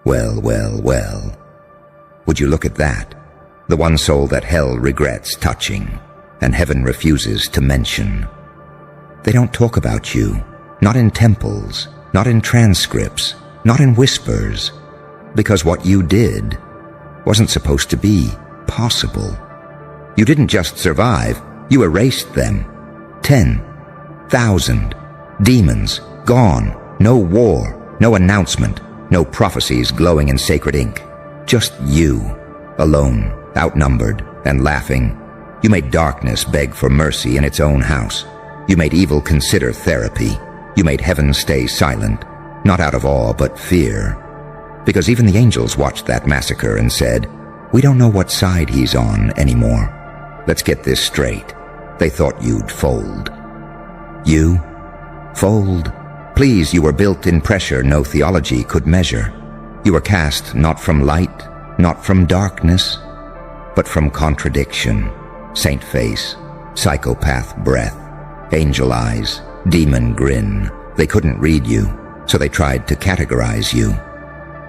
Well, well, well. Would you look at that? The one soul that hell regrets touching, and heaven refuses to mention. They don't talk about you, not in temples, not in transcripts, not in whispers, because what you did wasn't supposed to be possible. You didn't just survive, you erased them. 10,000 demons gone, no war, no announcement, no prophecies glowing in sacred ink. Just you, alone, outnumbered and laughing. You made darkness beg for mercy in its own house. You made evil consider therapy. You made heaven stay silent, not out of awe but fear. Because even the angels watched that massacre and said, "We don't know what side he's on anymore. Let's get this straight." They thought you'd fold. You? Fold? Please, you were built in pressure no theology could measure. You were cast not from light, not from darkness, but from contradiction. Saint face, psychopath breath, angel eyes, demon grin. They couldn't read you, so they tried to categorize you.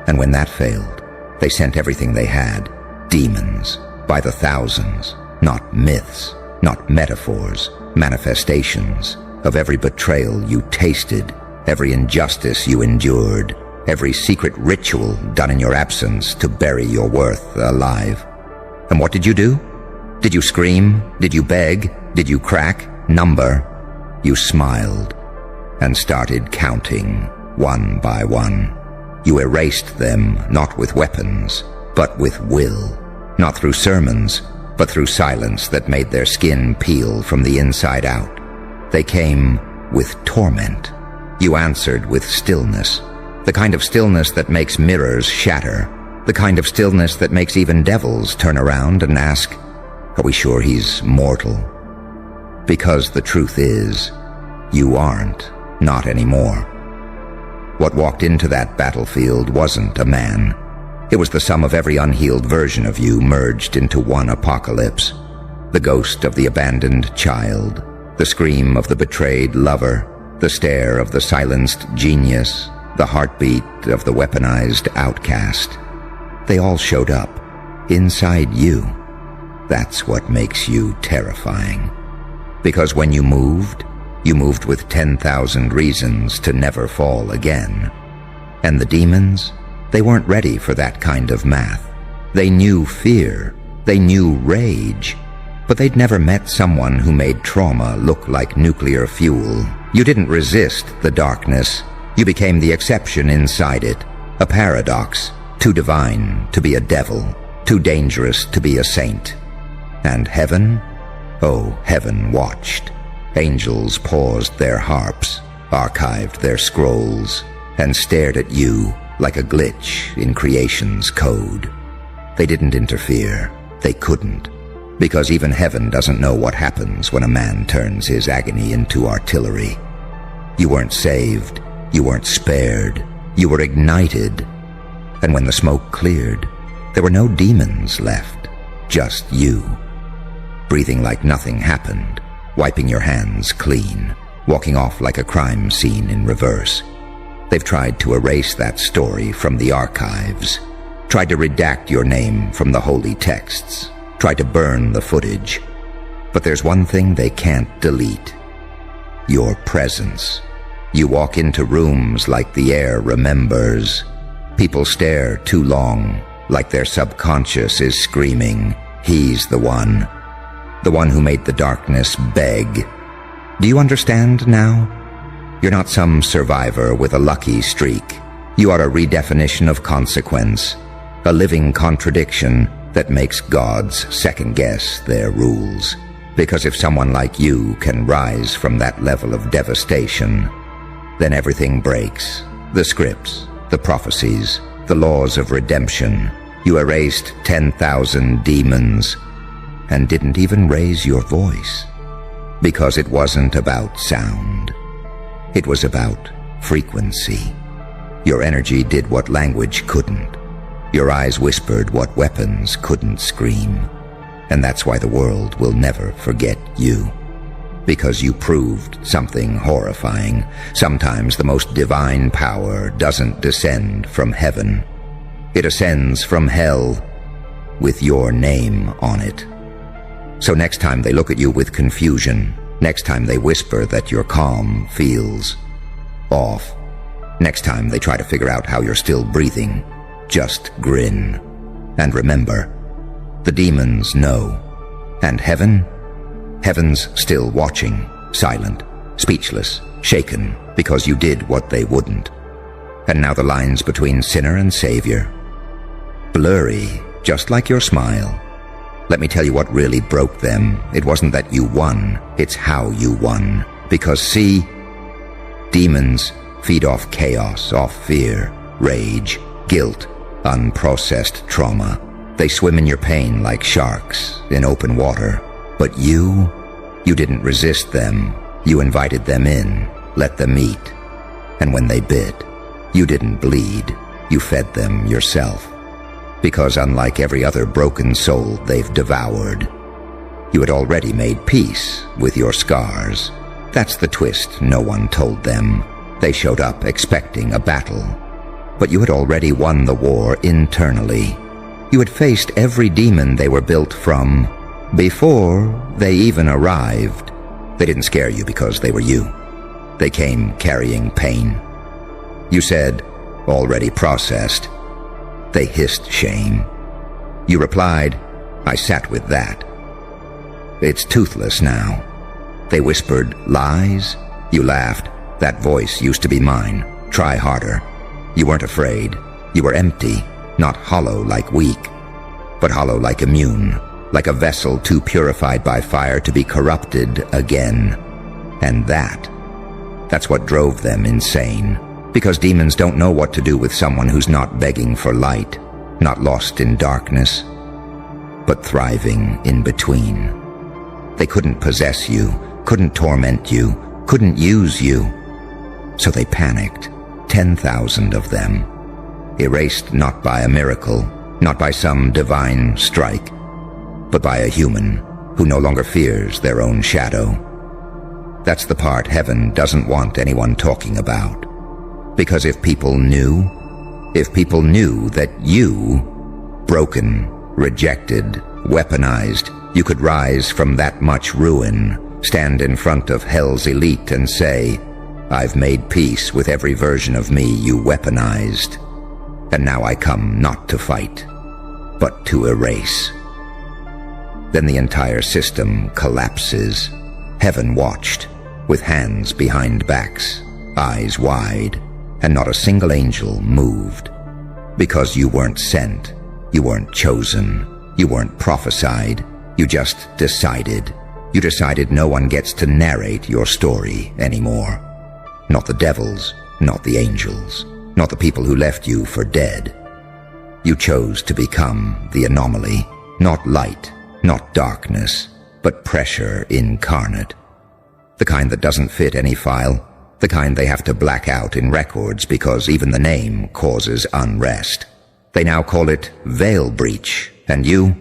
And when that failed, they sent everything they had, demons, by the thousands, not myths, not metaphors, manifestations of every betrayal you tasted, every injustice you endured, every secret ritual done in your absence to bury your worth alive. And what did you do? Did you scream? Did you beg? Did you crack? Number? You smiled and started counting one by one. You erased them not with weapons, but with will. Not through sermons, but through silence that made their skin peel from the inside out. They came with torment. You answered with stillness. The kind of stillness that makes mirrors shatter. The kind of stillness that makes even devils turn around and ask, "Are we sure he's mortal?" Because the truth is, you aren't, not anymore. What walked into that battlefield wasn't a man. It was the sum of every unhealed version of you merged into one apocalypse. The ghost of the abandoned child, the scream of the betrayed lover, the stare of the silenced genius, the heartbeat of the weaponized outcast. They all showed up, inside you. That's what makes you terrifying. Because when you moved with 10,000 reasons to never fall again. And the demons, they weren't ready for that kind of math. They knew fear, they knew rage, but they'd never met someone who made trauma look like nuclear fuel. You didn't resist the darkness. You became the exception inside it, a paradox, too divine to be a devil, too dangerous to be a saint. And heaven? Oh, heaven watched. Angels paused their harps, archived their scrolls, and stared at you like a glitch in creation's code. They didn't interfere. They couldn't. Because even heaven doesn't know what happens when a man turns his agony into artillery. You weren't saved. You weren't spared. You were ignited. And when the smoke cleared, there were no demons left, just you. Breathing like nothing happened, wiping your hands clean, walking off like a crime scene in reverse. They've tried to erase that story from the archives, tried to redact your name from the holy texts, tried to burn the footage. But there's one thing they can't delete: your presence. You walk into rooms like the air remembers. People stare too long, like their subconscious is screaming, "He's the one who made the darkness beg." Do you understand now? You're not some survivor with a lucky streak. You are a redefinition of consequence, a living contradiction that makes gods second-guess their rules. Because if someone like you can rise from that level of devastation, then everything breaks. The scripts, the prophecies, the laws of redemption. You erased 10,000 demons and didn't even raise your voice. Because it wasn't about sound. It was about frequency. Your energy did what language couldn't. Your eyes whispered what weapons couldn't scream. And that's why the world will never forget you. Because you proved something horrifying. Sometimes the most divine power doesn't descend from heaven. It ascends from hell with your name on it. So next time they look at you with confusion, next time they whisper that your calm feels off, next time they try to figure out how you're still breathing, just grin. And remember, the demons know. And heaven's still watching, silent, speechless, shaken, because you did what they wouldn't. And now the lines between sinner and savior, blurry, just like your smile. Let me tell you what really broke them. It wasn't that you won, it's how you won. Because see, demons feed off chaos, off fear, rage, guilt, unprocessed trauma. They swim in your pain like sharks in open water. But you didn't resist them. You invited them in, let them eat. And when they bit, you didn't bleed. You fed them yourself. Because unlike every other broken soul they've devoured, you had already made peace with your scars. That's the twist no one told them. They showed up expecting a battle. But you had already won the war internally. You had faced every demon they were built from before they even arrived. They didn't scare you because they were you. They came carrying pain. You said, already processed. They hissed shame. You replied, I sat with that. It's toothless now. They whispered lies. You laughed. That voice used to be mine. Try harder. You weren't afraid. You were empty, not hollow like weak, but hollow like immune, like a vessel too purified by fire to be corrupted again. And that's what drove them insane. Because demons don't know what to do with someone who's not begging for light, not lost in darkness, but thriving in between. They couldn't possess you, couldn't torment you, couldn't use you. So they panicked, 10,000 of them, erased not by a miracle, not by some divine strike, but by a human who no longer fears their own shadow. That's the part heaven doesn't want anyone talking about. Because if people knew that you, broken, rejected, weaponized, you could rise from that much ruin, stand in front of hell's elite and say, I've made peace with every version of me you weaponized, and now I come not to fight, but to erase. Then the entire system collapses. Heaven watched, with hands behind backs, eyes wide, and not a single angel moved. Because you weren't sent, you weren't chosen, you weren't prophesied, you just decided. You decided no one gets to narrate your story anymore. Not the devils, not the angels, not the people who left you for dead. You chose to become the anomaly, not light, not darkness, but pressure incarnate. The kind that doesn't fit any file, the kind they have to black out in records because even the name causes unrest. They now call it veil breach, and you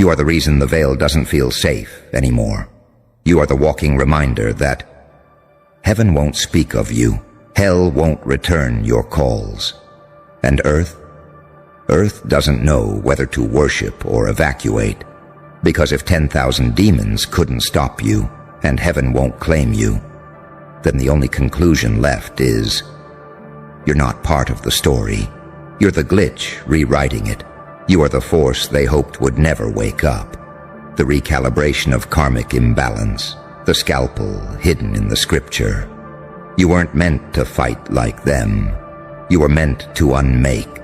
are the reason the veil doesn't feel safe anymore. You are the walking reminder that heaven won't speak of you, hell won't return your calls, and earth doesn't know whether to worship or evacuate, because if 10,000 demons couldn't stop you, and heaven won't claim you, then the only conclusion left is, you're not part of the story. You're the glitch rewriting it. You are the force they hoped would never wake up. The recalibration of karmic imbalance, the scalpel hidden in the scripture. You weren't meant to fight like them. You were meant to unmake,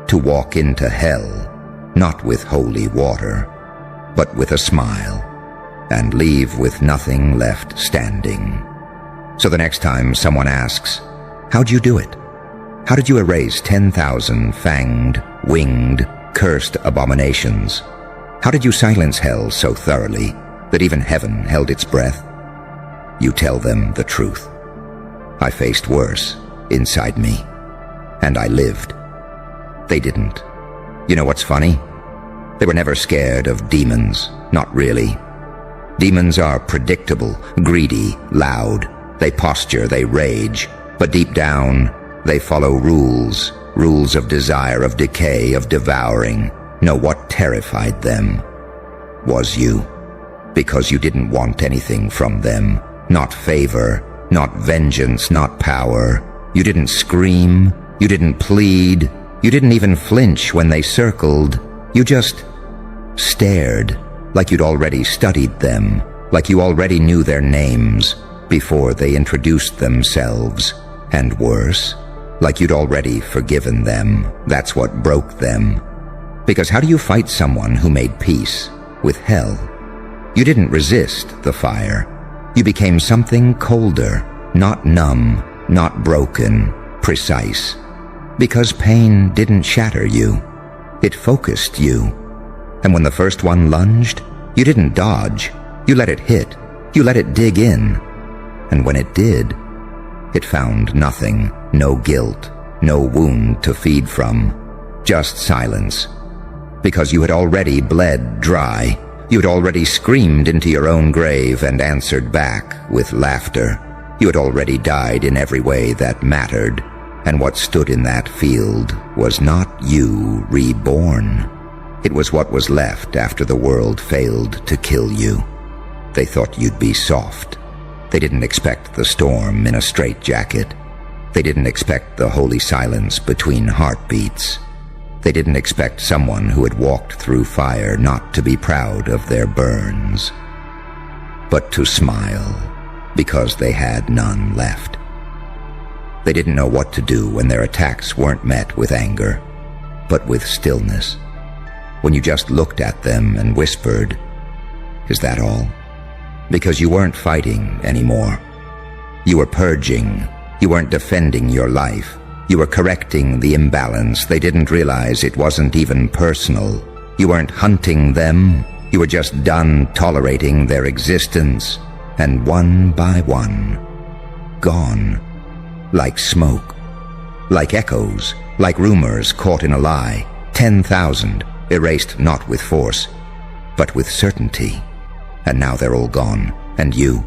to walk into hell, not with holy water, but with a smile, and leave with nothing left standing. So the next time someone asks, how'd you do it? How did you erase 10,000 fanged, winged, cursed abominations? How did you silence hell so thoroughly that even heaven held its breath? You tell them the truth. I faced worse inside me, and I lived. They didn't. You know what's funny? They were never scared of demons, not really. Demons are predictable, greedy, loud. They posture, they rage, but deep down, they follow rules rules of desire, of decay, of devouring. No, what terrified them was you. Because you didn't want anything from them. Not favor, not vengeance, not power. You didn't scream, you didn't plead, you didn't even flinch when they circled. You just stared, like you'd already studied them, like you already knew their names before they introduced themselves. And worse, like you'd already forgiven them. That's what broke them. Because how do you fight someone who made peace with hell? You didn't resist the fire. You became something colder, not numb, not broken, precise. Because pain didn't shatter you. It focused you. And when the first one lunged, you didn't dodge. You let it hit. You let it dig in. And when it did, it found nothing, no guilt, no wound to feed from, just silence. Because you had already bled dry. You had already screamed into your own grave and answered back with laughter. You had already died in every way that mattered, and what stood in that field was not you reborn. It was what was left after the world failed to kill you. They thought you'd be soft. They didn't expect the storm in a straitjacket. They didn't expect the holy silence between heartbeats. They didn't expect someone who had walked through fire not to be proud of their burns, but to smile because they had none left. They didn't know what to do when their attacks weren't met with anger, but with stillness. When you just looked at them and whispered, "Is that all?" Because you weren't fighting anymore. You were purging. You weren't defending your life. You were correcting the imbalance. They didn't realize it wasn't even personal. You weren't hunting them. You were just done tolerating their existence. And one by one, gone. Like smoke. Like echoes. Like rumors caught in a lie. 10,000, erased not with force, but with certainty. And now they're all gone. And you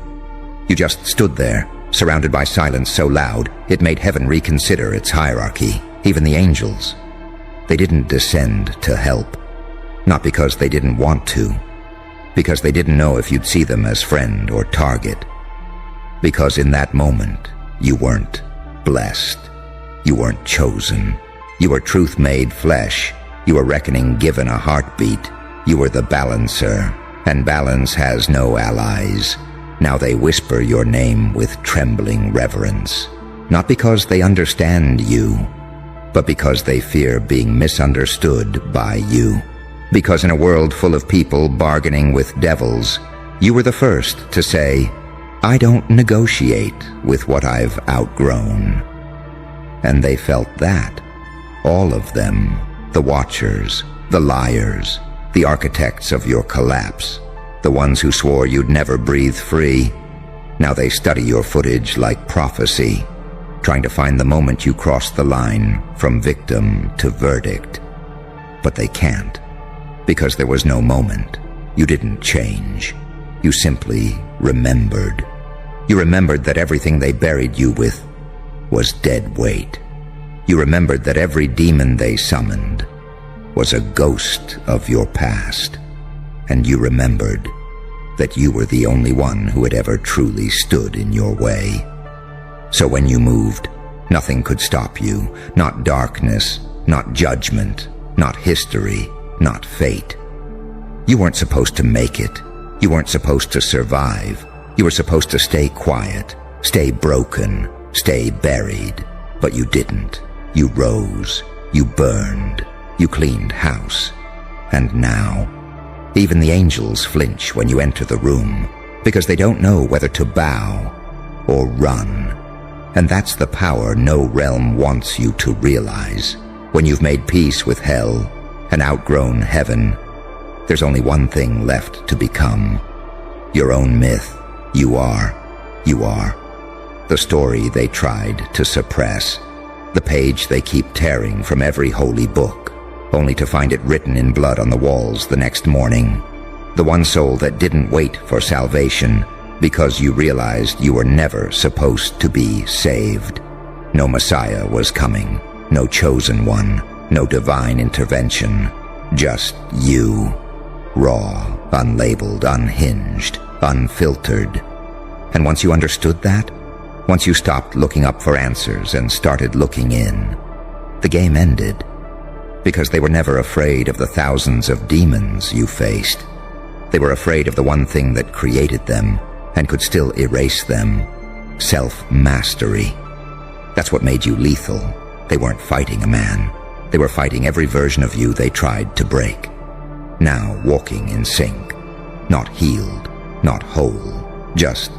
just stood there, surrounded by silence so loud it made heaven reconsider its hierarchy, even the angels. They didn't descend to help, not because they didn't want to, because they didn't know if you'd see them as friend or target, because in that moment you weren't blessed, you weren't chosen, you were truth made flesh, you were reckoning given a heartbeat, you were the balancer, and balance has no allies. Now they whisper your name with trembling reverence, not because they understand you, but because they fear being misunderstood by you. Because in a world full of people bargaining with devils, you were the first to say, "I don't negotiate with what I've outgrown." And they felt that, all of them, the watchers, the liars, the architects of your collapse, the ones who swore you'd never breathe free. Now they study your footage like prophecy, trying to find the moment you crossed the line from victim to verdict. But they can't, because there was no moment. You didn't change. You simply remembered. You remembered that everything they buried you with was dead weight. You remembered that every demon they summoned was a ghost of your past. And you remembered that you were the only one who had ever truly stood in your way. So when you moved, nothing could stop you, not darkness, not judgment, not history, not fate. You weren't supposed to make it. You weren't supposed to survive. You were supposed to stay quiet, stay broken, stay buried. But you didn't. You rose. You burned. You cleaned house. And now, even the angels flinch when you enter the room, because they don't know whether to bow or run. And that's the power no realm wants you to realize. When you've made peace with hell and outgrown heaven, there's only one thing left to become. Your own myth. You are. The story they tried to suppress. The page they keep tearing from every holy book, only to find it written in blood on the walls the next morning. The one soul that didn't wait for salvation because you realized you were never supposed to be saved. No Messiah was coming. no chosen one, no divine intervention. Just you. Raw, unlabeled, unhinged, unfiltered. And once you understood that, once you stopped looking up for answers and started looking in, the game ended. Because they were never afraid of the thousands of demons you faced. They were afraid of the one thing that created them and could still erase them. Self-mastery. That's what made you lethal. They weren't fighting a man. They were fighting every version of you they tried to break. Now walking in sync. Not healed, not whole, just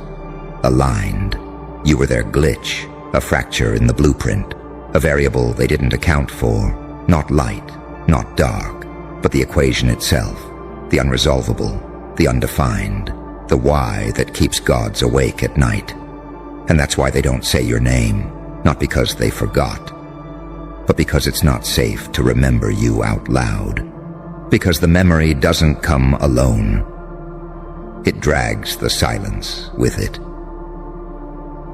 aligned. You were their glitch, a fracture in the blueprint, a variable they didn't account for. Not light, not dark, but the equation itself, the unresolvable, the undefined, the why that keeps gods awake at night. And that's why they don't say your name, not because they forgot, but because it's not safe to remember you out loud. Because the memory doesn't come alone. It drags the silence with it.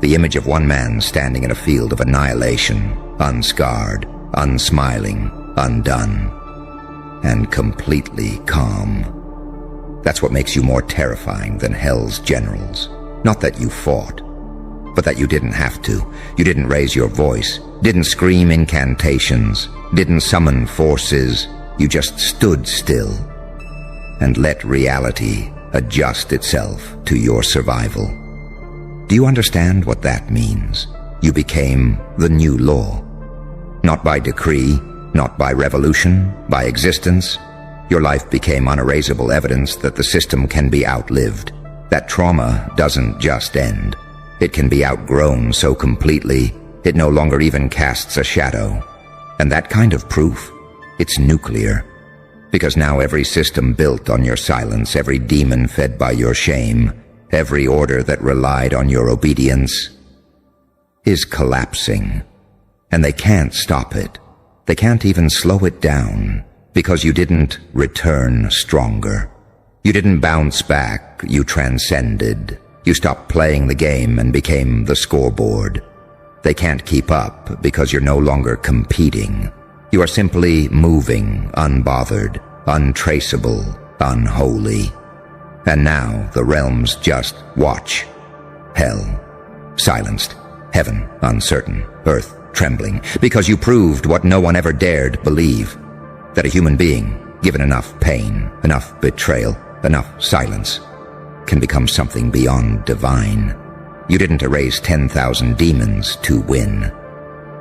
The image of one man standing in a field of annihilation, unscarred, unsmiling, undone, and completely calm. That's what makes you more terrifying than hell's generals. Not that you fought, but that you didn't have to. You didn't raise your voice, didn't scream incantations, didn't summon forces. You just stood still and let reality adjust itself to your survival. Do you understand what that means? You became the new law. Not by decree, not by revolution, by existence. Your life became unerasable evidence that the system can be outlived. That trauma doesn't just end. It can be outgrown so completely, it no longer even casts a shadow. And that kind of proof, it's nuclear. Because now every system built on your silence, every demon fed by your shame, every order that relied on your obedience, is collapsing. And they can't stop it. They can't even slow it down, because you didn't return stronger. You didn't bounce back, you transcended. You stopped playing the game and became the scoreboard. They can't keep up because you're no longer competing. You are simply moving, unbothered, untraceable, unholy. And now the realms just watch. Hell, silenced. Heaven, uncertain. Earth, trembling. Because you proved what no one ever dared believe. That a human being, given enough pain, enough betrayal, enough silence, can become something beyond divine. You didn't erase 10,000 demons to win.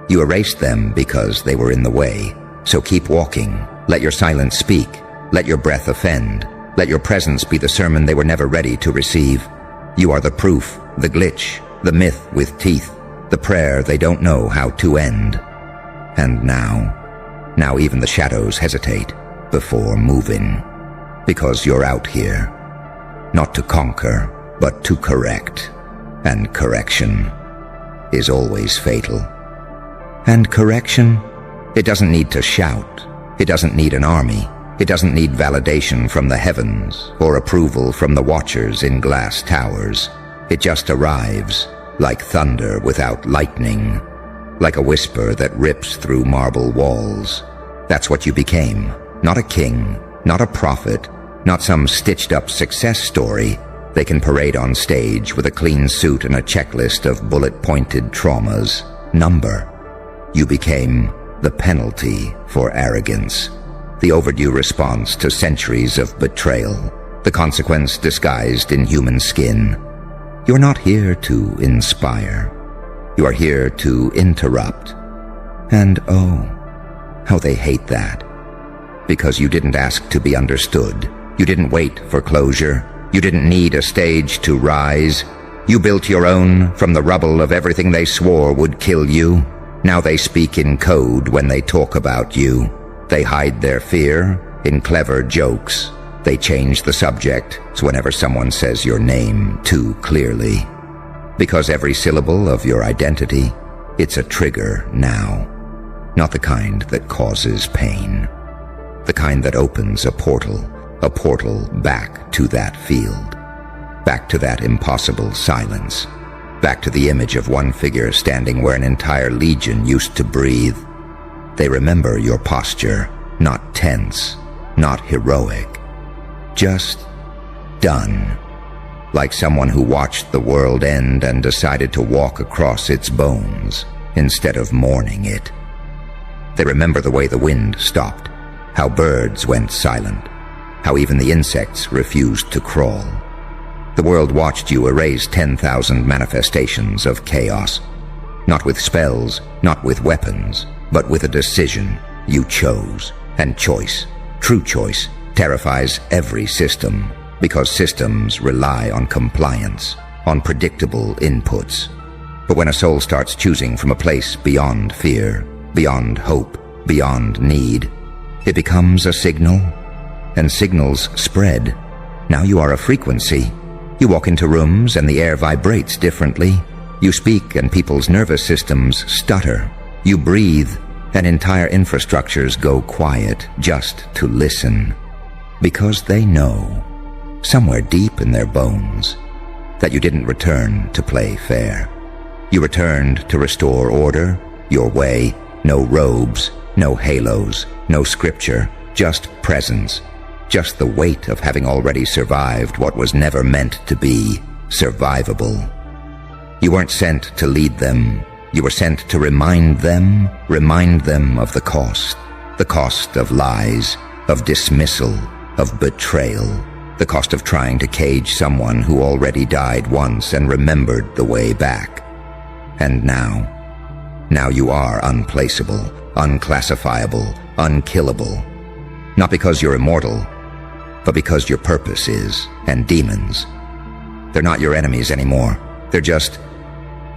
You erased them because they were in the way. So keep walking. Let your silence speak. Let your breath offend. Let your presence be the sermon they were never ready to receive. You are the proof, the glitch, the myth with teeth, the prayer they don't know how to end. And now even the shadows hesitate before moving. Because you're out here, not to conquer, but to correct. And correction is always fatal. And correction, it doesn't need to shout. It doesn't need an army. It doesn't need validation from the heavens or approval from the watchers in glass towers. It just arrives, like thunder without lightning, like a whisper that rips through marble walls. That's what you became. Not a king, not a prophet, not some stitched-up success story they can parade on stage with a clean suit and a checklist of bullet-pointed traumas. Number. You became the penalty for arrogance, the overdue response to centuries of betrayal, the consequence disguised in human skin. You're not here to inspire. You are here to interrupt. And oh, how they hate that. Because you didn't ask to be understood. You didn't wait for closure. You didn't need a stage to rise. You built your own from the rubble of everything they swore would kill you. Now they speak in code when they talk about you. They hide their fear in clever jokes. They change the subject so whenever someone says your name too clearly. Because every syllable of your identity, it's a trigger now. Not the kind that causes pain. The kind that opens a portal back to that field. Back to that impossible silence. Back to the image of one figure standing where an entire legion used to breathe. They remember your posture, not tense, not heroic, just done. Like someone who watched the world end and decided to walk across its bones instead of mourning it. They remember the way the wind stopped, how birds went silent, how even the insects refused to crawl. The world watched you erase 10,000 manifestations of chaos, not with spells, not with weapons, but with a decision you chose. And choice, true choice, terrifies every system, because systems rely on compliance, on predictable inputs. But when a soul starts choosing from a place beyond fear, beyond hope, beyond need, it becomes a signal, and signals spread. Now you are a frequency. You walk into rooms and the air vibrates differently. You speak and people's nervous systems stutter. You breathe and entire infrastructures go quiet just to listen. Because they know, somewhere deep in their bones, that you didn't return to play fair. You returned to restore order, your way, no robes, no halos, no scripture, just presence, just the weight of having already survived what was never meant to be survivable. You weren't sent to lead them, you were sent to remind them of the cost of lies, of dismissal, of betrayal, the cost of trying to cage someone who already died once and remembered the way back. And now you are unplaceable, unclassifiable, unkillable. Not because you're immortal, but because your purpose is. And demons, they're not your enemies anymore. They're just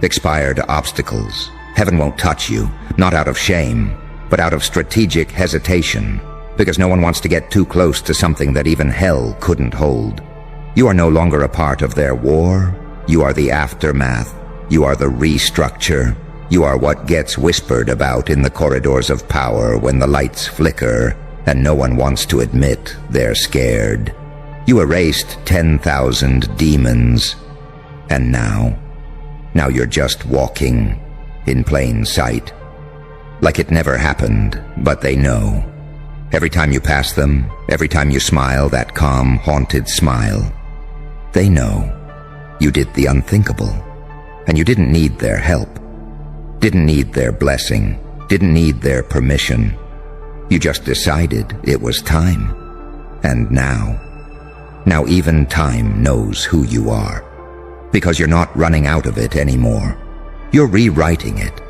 expired obstacles. Heaven won't touch you, not out of shame, but out of strategic hesitation, because no one wants to get too close to something that even hell couldn't hold. You are no longer a part of their war. You are the aftermath. You are the restructure. You are what gets whispered about in the corridors of power when the lights flicker and no one wants to admit they're scared. You erased 10,000 demons, and now you're just walking in plain sight. Like it never happened, but they know. Every time you pass them, every time you smile that calm, haunted smile, they know you did the unthinkable, and you didn't need their help, didn't need their blessing, didn't need their permission. You just decided it was time. And now even time knows who you are, because you're not running out of it anymore. You're rewriting it,